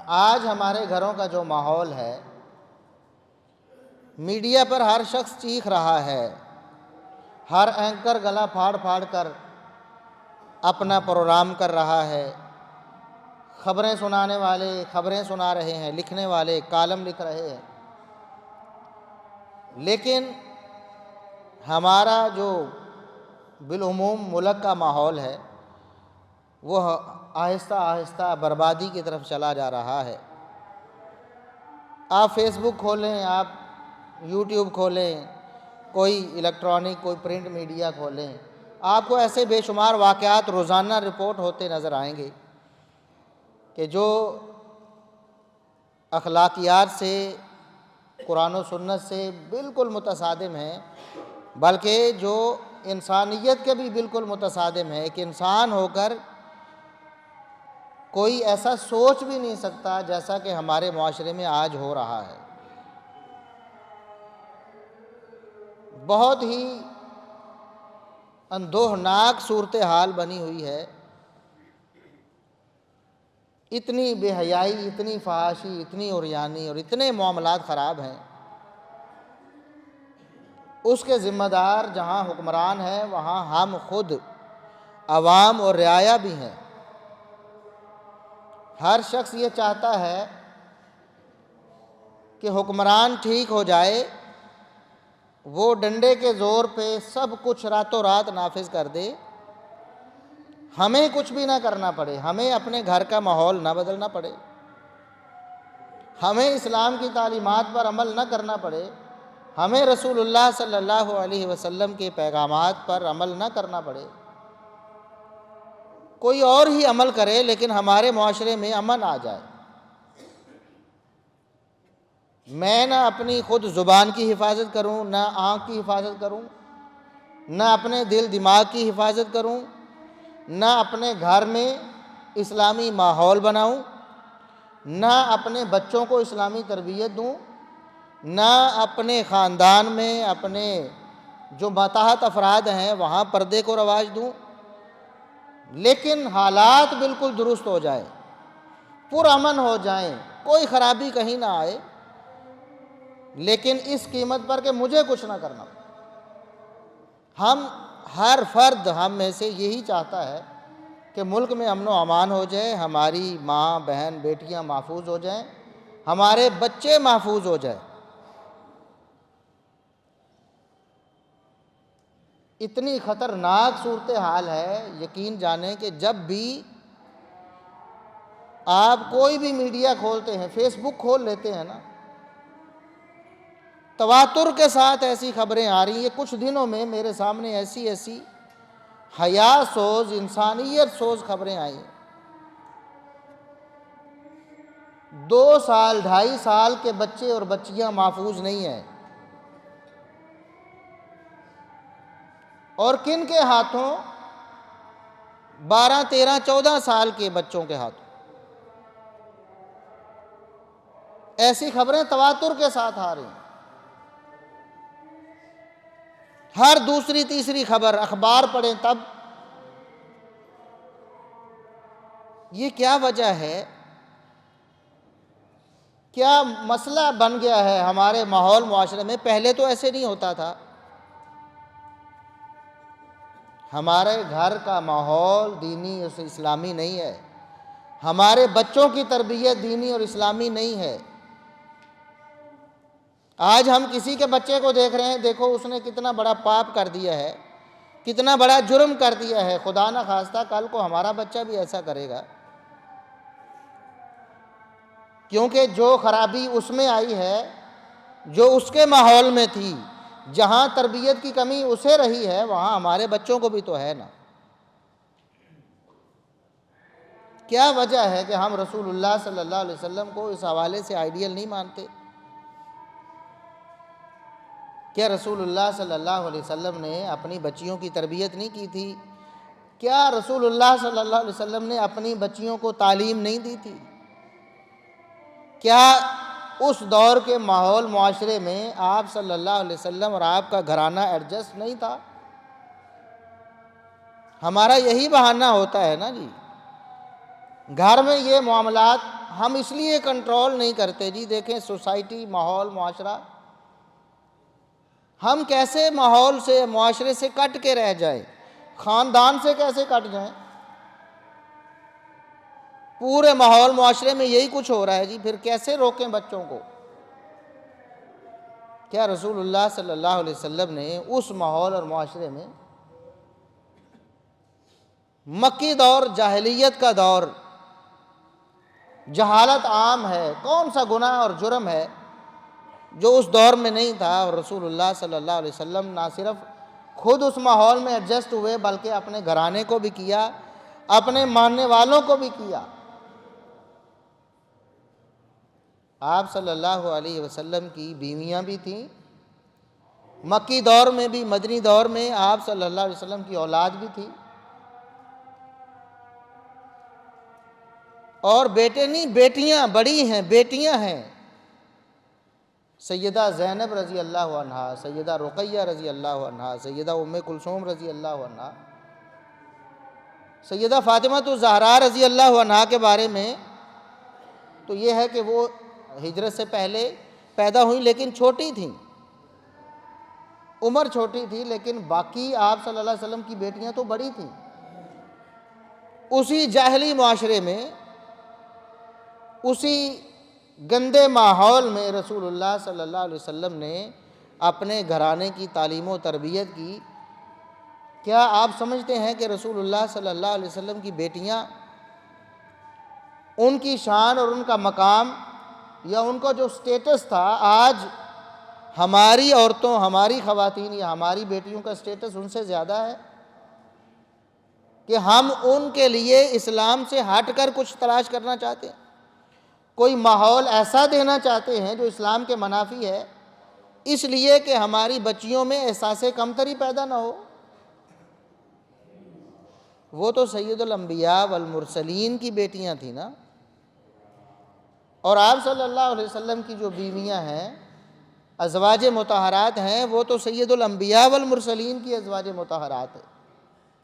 آج ہمارے گھروں کا جو ماحول ہے، میڈیا پر ہر شخص چیخ رہا ہے، ہر اینکر گلا پھاڑ پھاڑ کر اپنا پروگرام کر رہا ہے، خبریں سنانے والے خبریں سنا رہے ہیں، لکھنے والے کالم لکھ رہے ہیں، لیکن ہمارا جو بالعموم ملک کا ماحول ہے وہ آہستہ آہستہ بربادی کی طرف چلا جا رہا ہے۔ آپ فیس بک کھولیں، آپ یوٹیوب کھولیں، کوئی الیکٹرانک کوئی پرنٹ میڈیا کھولیں، آپ کو ایسے بے شمار واقعات روزانہ رپورٹ ہوتے نظر آئیں گے کہ جو اخلاقیات سے، قرآن و سنت سے بالکل متصادم ہیں، بلکہ جو انسانیت کے بھی بالکل متصادم ہے۔ ایک انسان ہو کر کوئی ایسا سوچ بھی نہیں سکتا جیسا کہ ہمارے معاشرے میں آج ہو رہا ہے۔ بہت ہی اندوہناک صورتحال بنی ہوئی ہے، اتنی بے حیائی، اتنی فحاشی، اتنی عریانی اور اتنے معاملات خراب ہیں۔ اس کے ذمہ دار جہاں حکمران ہے وہاں ہم خود عوام اور رعایا بھی ہیں۔ ہر شخص یہ چاہتا ہے کہ حکمران ٹھیک ہو جائے، وہ ڈنڈے کے زور پہ سب کچھ راتوں رات نافذ کر دے، ہمیں کچھ بھی نہ کرنا پڑے، ہمیں اپنے گھر کا ماحول نہ بدلنا پڑے، ہمیں اسلام کی تعلیمات پر عمل نہ کرنا پڑے، ہمیں رسول اللہ صلی اللہ علیہ وسلم کے پیغامات پر عمل نہ کرنا پڑے، کوئی اور ہی عمل کرے لیکن ہمارے معاشرے میں امن آ جائے۔ میں نہ اپنی خود زبان کی حفاظت کروں، نہ آنکھ کی حفاظت کروں، نہ اپنے دل دماغ کی حفاظت کروں، نہ اپنے گھر میں اسلامی ماحول بناؤں، نہ اپنے بچوں کو اسلامی تربیت دوں، نہ اپنے خاندان میں اپنے جو ماتحت افراد ہیں وہاں پردے کو رواج دوں، لیکن حالات بالکل درست ہو جائیں، پرامن ہو جائیں، کوئی خرابی کہیں نہ آئے، لیکن اس قیمت پر کہ مجھے کچھ نہ کرنا۔ ہر فرد ہم میں سے یہی چاہتا ہے کہ ملک میں امن و امان ہو جائے، ہماری ماں بہن بیٹیاں محفوظ ہو جائیں، ہمارے بچے محفوظ ہو جائیں۔ اتنی خطرناک صورتحال ہے، یقین جانیں کہ جب بھی آپ کوئی بھی میڈیا کھولتے ہیں، فیس بک کھول لیتے ہیں نا، تواتر کے ساتھ ایسی خبریں آ رہی ہیں۔ کچھ دنوں میں میرے سامنے ایسی حیا سوز، انسانیت سوز خبریں آئیں۔ 2 سال 2.5 سال کے بچے اور بچیاں محفوظ نہیں ہیں، اور کن کے ہاتھوں؟ 12 13 14 سال کے بچوں کے ہاتھوں۔ ایسی خبریں تواتر کے ساتھ آ رہی ہیں۔ ہر دوسری تیسری خبر اخبار پڑھیں تب۔ یہ کیا وجہ ہے؟ کیا مسئلہ بن گیا ہے ہمارے ماحول معاشرے میں؟ پہلے تو ایسے نہیں ہوتا تھا۔ ہمارے گھر کا ماحول دینی اور اسلامی نہیں ہے، ہمارے بچوں کی تربیت دینی اور اسلامی نہیں ہے۔ آج ہم کسی کے بچے کو دیکھ رہے ہیں، دیکھو اس نے کتنا بڑا پاپ کر دیا ہے، کتنا بڑا جرم کر دیا ہے، خدا نہ خواستہ کل کو ہمارا بچہ بھی ایسا کرے گا، کیونکہ جو خرابی اس میں آئی ہے، جو اس کے ماحول میں تھی، جہاں تربیت کی کمی اسے رہی ہے، وہاں ہمارے بچوں کو بھی تو ہے نا۔ کیا وجہ ہے کہ ہم رسول اللہ صلی اللہ علیہ وسلم کو اس حوالے سے آئیڈیل نہیں مانتے؟ کیا رسول اللہ صلی اللہ علیہ وسلم نے اپنی بچیوں کی تربیت نہیں کی تھی؟ کیا رسول اللہ صلی اللہ علیہ وسلم نے اپنی بچیوں کو تعلیم نہیں دی تھی؟ کیا اس دور کے ماحول معاشرے میں آپ صلی اللہ علیہ وسلم اور آپ کا گھرانہ ایڈجسٹ نہیں تھا؟ ہمارا یہی بہانہ ہوتا ہے نا جی، گھر میں یہ معاملات ہم اس لیے کنٹرول نہیں کرتے جی، دیکھیں سوسائٹی، ماحول، معاشرہ، ہم کیسے ماحول سے، معاشرے سے کٹ کے رہ جائیں، خاندان سے کیسے کٹ جائیں؟ پورے ماحول معاشرے میں یہی کچھ ہو رہا ہے جی، پھر کیسے روکیں بچوں کو؟ کیا رسول اللہ صلی اللہ علیہ وسلم نے اس ماحول اور معاشرے میں، مکی دور، جاہلیت کا دور، جہالت عام ہے، کون سا گناہ اور جرم ہے جو اس دور میں نہیں تھا؟ اور رسول اللہ صلی اللہ علیہ وسلم نہ صرف خود اس ماحول میں ایڈجسٹ ہوئے بلکہ اپنے گھرانے کو بھی کیا، اپنے ماننے والوں کو بھی کیا۔ آپ صلی اللہ علیہ وسلم کی بیویاں بھی تھیں، مکی دور میں بھی، مدنی دور میں آپ صلی اللہ علیہ وسلم کی اولاد بھی تھی، اور بیٹے نہیں، بیٹیاں بڑی ہیں، بیٹیاں ہیں۔ سیدہ زینب رضی اللہ عنہا، سیدہ رقیہ رضی اللہ عنہا، سیدہ ام کلثوم رضی اللہ عنہا، سیدہ فاطمہ الزہرا رضی اللہ عنہا کے بارے میں تو یہ ہے کہ وہ ہجرت سے پہلے پیدا ہوئیں لیکن چھوٹی تھیں، عمر چھوٹی تھی، لیکن باقی آپ صلی اللہ علیہ وسلم کی بیٹیاں تو بڑی تھیں۔ اسی جاہلی معاشرے میں، اسی گندے ماحول میں رسول اللہ صلی اللہ علیہ وسلم نے اپنے گھرانے کی تعلیم و تربیت کی۔ کیا آپ سمجھتے ہیں کہ رسول اللہ صلی اللہ علیہ وسلم کی بیٹیاں، ان کی شان اور ان کا مقام یا ان کا جو سٹیٹس تھا، آج ہماری عورتوں، ہماری خواتین یا ہماری بیٹیوں کا سٹیٹس ان سے زیادہ ہے؟ کہ ہم ان کے لیے اسلام سے ہٹ کر کچھ تلاش کرنا چاہتے ہیں، کوئی ماحول ایسا دینا چاہتے ہیں جو اسلام کے منافی ہے، اس لیے کہ ہماری بچیوں میں احساس کمتری پیدا نہ ہو۔ وہ تو سید الانبیاء والمرسلین کی بیٹیاں تھیں نا، اور آپ صلی اللہ علیہ وسلم کی جو بیویاں ہیں، ازواج مطہرات ہیں، وہ تو سید الانبیاء والمرسلین کی ازواج مطہرات ہیں۔